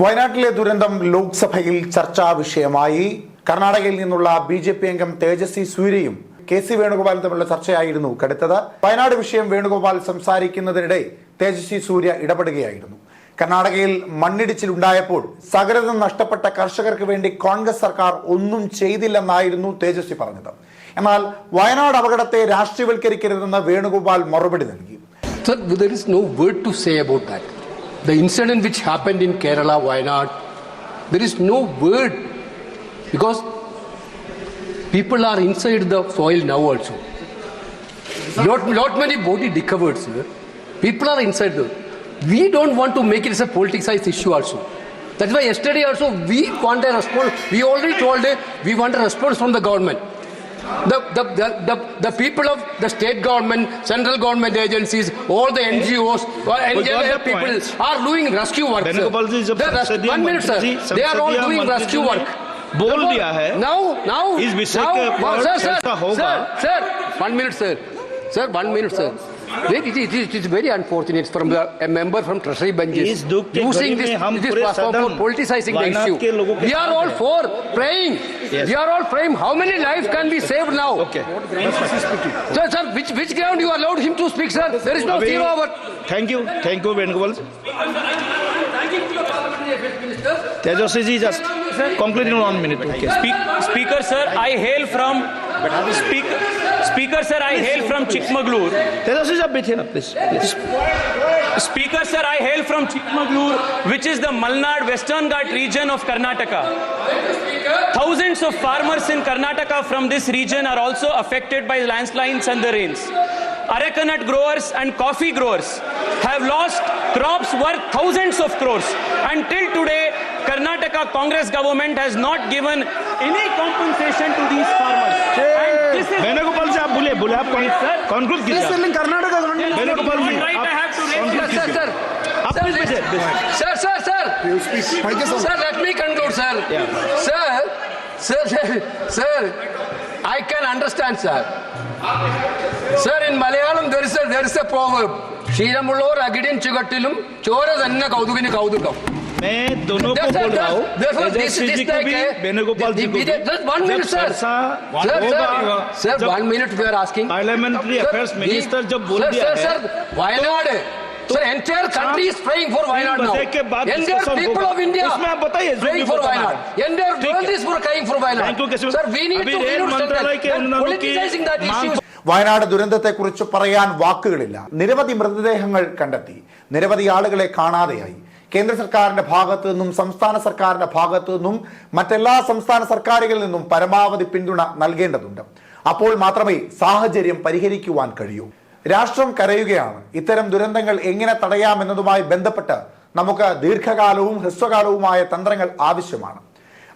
വയനാട്ടിലെ ദുരന്തം ലോക്സഭയിൽ ചർച്ചാ വിഷയമായി. കർണാടകയിൽ നിന്നുള്ള ബിജെപി അംഗം തേജസ്വി സൂര്യയും കെ.സി. വേണുഗോപാലും തമ്മിലുള്ള ചർച്ചയായിരുന്നു കടുത്തത്. വയനാട് വിഷയം വേണുഗോപാൽ സംസാരിക്കുന്നതിനിടെ തേജസ്വി സൂര്യ ഇടപെടുകയായിരുന്നു. കർണാടകയിൽ മണ്ണിടിച്ചിലുണ്ടായപ്പോൾ സകലതും നഷ്ടപ്പെട്ട കർഷകർക്ക് വേണ്ടി കോൺഗ്രസ് സർക്കാർ ഒന്നും ചെയ്തില്ലെന്നായിരുന്നു തേജസ്വി പറഞ്ഞത്. എന്നാൽ വയനാട് അപകടത്തെ രാഷ്ട്രീയവൽക്കരിക്കരുതെന്ന് വേണുഗോപാൽ മറുപടി നൽകി. Sir, there is no word to say about that. The incident which happened in Kerala, Wayanad, there is no word because people are inside the soil now also. Not many body recovered, sir. People are inside the. We don't want to make it as a politicized issue also. That's why yesterday also we want a response. We already told we want a response from the government. The people of the state government, central government agencies, all the NGOs, NGO people are doing rescue work. 1 minute, sir. They are all doing rescue work. बोल दिया है now इस विषय के ऊपर चर्चा होगा. Sir, 1 minute, sir. Sir, 1 minute, sir. It is very unfortunate from a member from Treasury benches using this platform for politicizing the issue. We are all for praying. Yes. We are all praying. How many lives can be saved now? Okay. Sir, which ground you allowed him to speak, sir? There is no zero over. Thank you, Venugopal. Tejaswi ji, just conclude in 1 minute. Okay. Speaker sir, I hail from Speaker sir, I hail from Chikmagalur. Tejaswi ji, बैठिए ना, please. Speaker sir, I hail from Chikmagalur, which is the Malnad Western Ghat region of Karnataka. Thousands of farmers in Karnataka from this region are also affected by landslides and the rains. Areca nut growers and coffee growers have lost crops worth thousands of crores. Until today, Karnataka Congress government has not given any compensation to these farmers. Venugopal ji, आप बोले आप conclude कीजिए. Karnataka Venugopal ji, Right, I have to raise conclude this. कीजिए. आप please बैठिए. Sir, let me conclude, sir. Sir, I can understand, sir. Sir, in Malayalam there is a proverb. ക്ഷീരമുള്ളവർ അകിടിൻ ചുകട്ടിലും ചോര തന്നെ കൗതുകിന് കൗതുകം. मैं दोनों को बोल रहा हूँ. तेजस्वी जी को भी, वेणुगोपाल जी को भी. Just 1 minute, sir. Sir, 1 minute we are asking. Parliamentary Affairs Minister जब बोल दिया है. Sir, Wayanad. Sir, entire country is praying for Wayanad now. Entire people of India इसमें आप बताइए praying for Wayanad. Entire world is praying for Wayanad. Sir, we need to politicizing that issue. Wayanad ദുരന്തത്തെക്കുറിച്ച് പറയാൻ വാക്കുകളില്ല. നിരവധി മൃതദേഹങ്ങൾ കണ്ടെത്തി, നിരവധി ആളുകളെ കാണാതെയായി. കേന്ദ്ര സർക്കാരിന്റെ ഭാഗത്തു നിന്നും സംസ്ഥാന സർക്കാരിന്റെ ഭാഗത്തു നിന്നും മറ്റെല്ലാ സംസ്ഥാന സർക്കാരുകളിൽ നിന്നും പരമാവധി പിന്തുണ നൽകേണ്ടതുണ്ട്. അപ്പോൾ മാത്രമേ സാഹചര്യം പരിഹരിക്കുവാൻ കഴിയൂ. രാഷ്ട്രം കരയുകയാണ്. ഇത്തരം ദുരന്തങ്ങൾ എങ്ങനെ തടയാമെന്നതുമായി ബന്ധപ്പെട്ട് നമുക്ക് ദീർഘകാലവും ഹ്രസ്വകാലവുമായ തന്ത്രങ്ങൾ ആവശ്യമാണ്.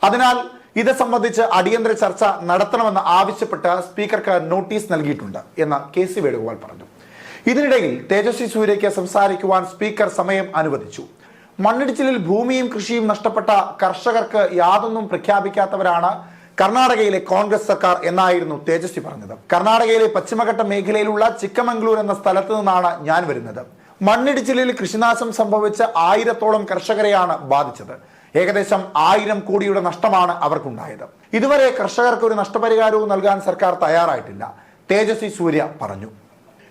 അതിനാൽ ഇത് സംബന്ധിച്ച് അടിയന്തര ചർച്ച നടത്തണമെന്ന് ആവശ്യപ്പെട്ട് സ്പീക്കർക്ക് നോട്ടീസ് നൽകിയിട്ടുണ്ട് എന്ന് കെ.സി. വേണുഗോപാൽ പറഞ്ഞു. ഇതിനിടയിൽ തേജസ്വി സൂര്യയ്ക്ക് സംസാരിക്കുവാൻ സ്പീക്കർ സമയം അനുവദിച്ചു. മണ്ണിടിച്ചിലിൽ ഭൂമിയും കൃഷിയും നഷ്ടപ്പെട്ട കർഷകർക്ക് യാതൊന്നും പ്രഖ്യാപിക്കാത്തവരാണ് കർണാടകയിലെ കോൺഗ്രസ് സർക്കാർ എന്നായിരുന്നു തേജസ്വി പറഞ്ഞത്. കർണാടകയിലെ പശ്ചിമഘട്ട മേഖലയിലുള്ള ചിക്കമംഗ്ലൂർ എന്ന സ്ഥലത്ത് നിന്നാണ് ഞാൻ വരുന്നത്. മണ്ണിടിച്ചിലിൽ കൃഷിനാശം സംഭവിച്ച 1000-ഓളം കർഷകരെയാണ് ബാധിച്ചത്. ഏകദേശം 1000 കോടിയുടെ നഷ്ടമാണ് അവർക്കുണ്ടായത്. ഇതുവരെ കർഷകർക്ക് ഒരു നഷ്ടപരിഹാരവും നൽകാൻ സർക്കാർ തയ്യാറായിട്ടില്ല, തേജസ്വി സൂര്യ പറഞ്ഞു.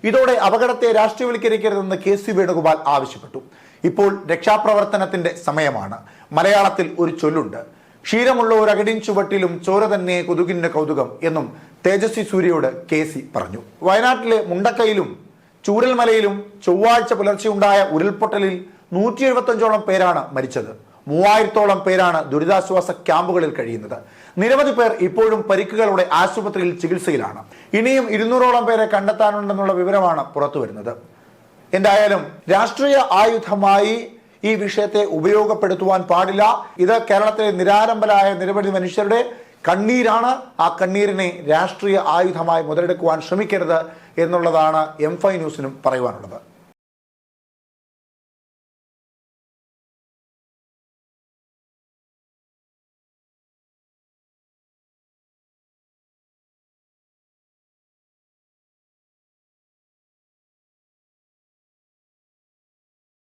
ഇതോടെ അപകടത്തെ രാഷ്ട്രീയവൽക്കരിക്കരുതെന്ന് കെ.സി. വേണുഗോപാൽ ആവശ്യപ്പെട്ടു. ഇപ്പോൾ രക്ഷാപ്രവർത്തനത്തിന്റെ സമയമാണ്. മലയാളത്തിൽ ഒരു ചൊല്ലുണ്ട്, ക്ഷീരമുള്ള ഒരു അകിടിൻ ചുവട്ടിലും ചോര തന്നെ കൊതുകിന്റെ കൗതുകം എന്നും തേജസ്വി സൂര്യയോട് കെ.സി. പറഞ്ഞു. വയനാട്ടിലെ മുണ്ടക്കയിലും ചൂരൽമലയിലും ചൊവ്വാഴ്ച പുലർച്ചെ ഉണ്ടായ ഉരുൾപൊട്ടലിൽ 175ഓളം പേരാണ് മരിച്ചത്. 3000-ഓളം പേരാണ് ദുരിതാശ്വാസ ക്യാമ്പുകളിൽ കഴിയുന്നത്. നിരവധി പേർ ഇപ്പോഴും പരിക്കുകളോടെ ആശുപത്രിയിൽ ചികിത്സയിലാണ്. ഇനിയും 200ഓളം പേരെ കണ്ടെത്താനുണ്ടെന്നുള്ള വിവരമാണ് പുറത്തു വരുന്നത്. എന്തായാലും രാഷ്ട്രീയ ആയുധമായി ഈ വിഷയത്തെ ഉപയോഗപ്പെടുത്തുവാൻ പാടില്ല. ഇത് കേരളത്തിലെ നിരാലംബരായ നിരവധി മനുഷ്യരുടെ കണ്ണീരാണ്. ആ കണ്ണീരിനെ രാഷ്ട്രീയ ആയുധമായി മുതലെടുക്കുവാൻ ശ്രമിക്കരുത് എന്നുള്ളതാണ് M5 ന്യൂസിനും പറയുവാനുള്ളത്.